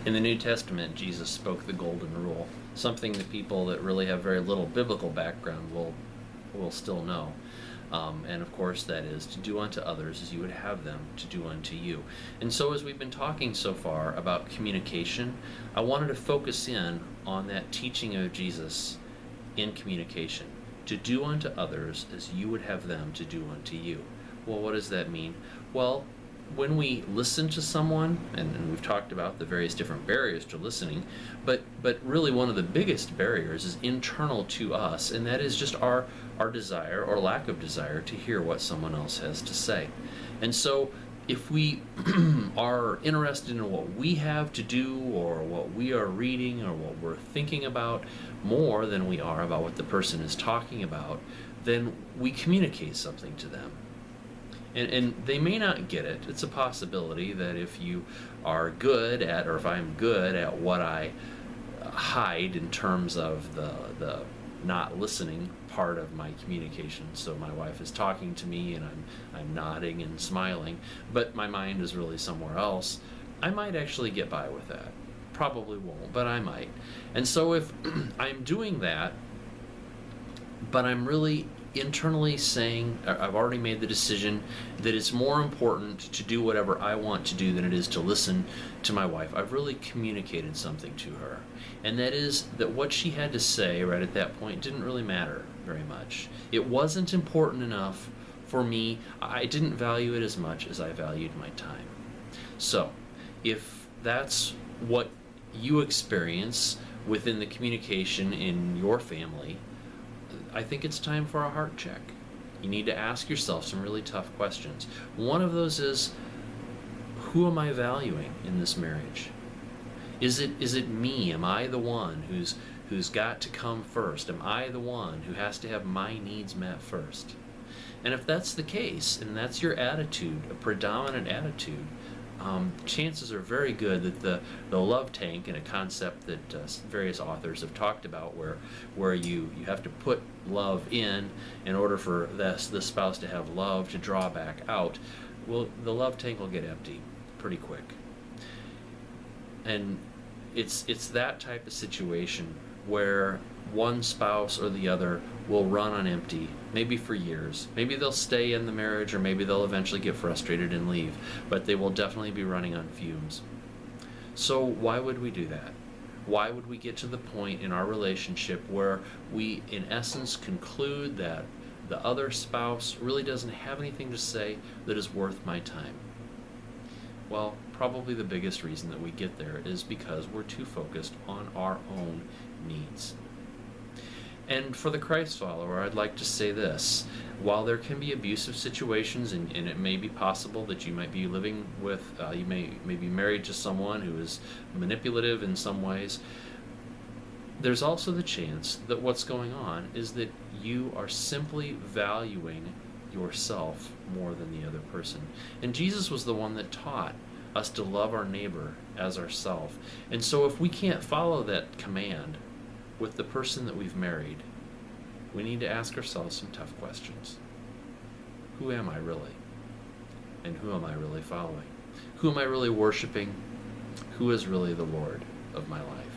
In the New Testament, Jesus spoke the golden rule, something that people that really have very little biblical background will still know. And of course, that is to do unto others as you would have them to do unto you. And so, as we've been talking so far about communication, I wanted to focus in on that teaching of Jesus in communication, to do unto others as you would have them to do unto you. Well, what does that mean? Well, when we listen to someone, and we've talked about the various different barriers to listening, but really one of the biggest barriers is internal to us, and that is just our desire or lack of desire to hear what someone else has to say. And so if we are interested in what we have to do or what we are reading or what we're thinking about more than we are about what the person is talking about, then we communicate something to them. And they may not get it. It's a possibility that if you are good at, or if I'm good at what I hide in terms of the not listening part of my communication. So my wife is talking to me and I'm nodding and smiling, but my mind is really somewhere else. I might actually get by with that. Probably won't, but I might. And so if I'm doing that, but I'm really internally saying, I've already made the decision that it's more important to do whatever I want to do than it is to listen to my wife. I've really communicated something to her. And that is that what she had to say right at that point didn't really matter very much. It wasn't important enough for me. I didn't value it as much as I valued my time. So, if that's what you experience within the communication in your family, I think it's time for a heart check. You need to ask yourself some really tough questions. One of those is, who am I valuing in this marriage? Is it me? Am I the one who's got to come first? Am I the one who has to have my needs met first? And if that's the case, and that's your attitude, a predominant attitude, chances are very good that the love tank, and a concept that various authors have talked about, where you have to put love in order for the spouse to have love to draw back out, well, the love tank will get empty pretty quick. And it's that type of situation where one spouse or the other will run on empty, maybe for years. Maybe they'll stay in the marriage, or maybe they'll eventually get frustrated and leave, but they will definitely be running on fumes. So why would we do that? Why would we get to the point in our relationship where we, in essence, conclude that the other spouse really doesn't have anything to say that is worth my time? Well, probably the biggest reason that we get there is because we're too focused on our own needs. And for the Christ follower, I'd like to say this. While there can be abusive situations, and it may be possible that you might be living with, you may be married to someone who is manipulative in some ways, there's also the chance that what's going on is that you are simply valuing yourself more than the other person. And Jesus was the one that taught us to love our neighbor as ourselves. And so if we can't follow that command with the person that we've married, we need to ask ourselves some tough questions. Who am I really? And who am I really following? Who am I really worshiping? Who is really the Lord of my life?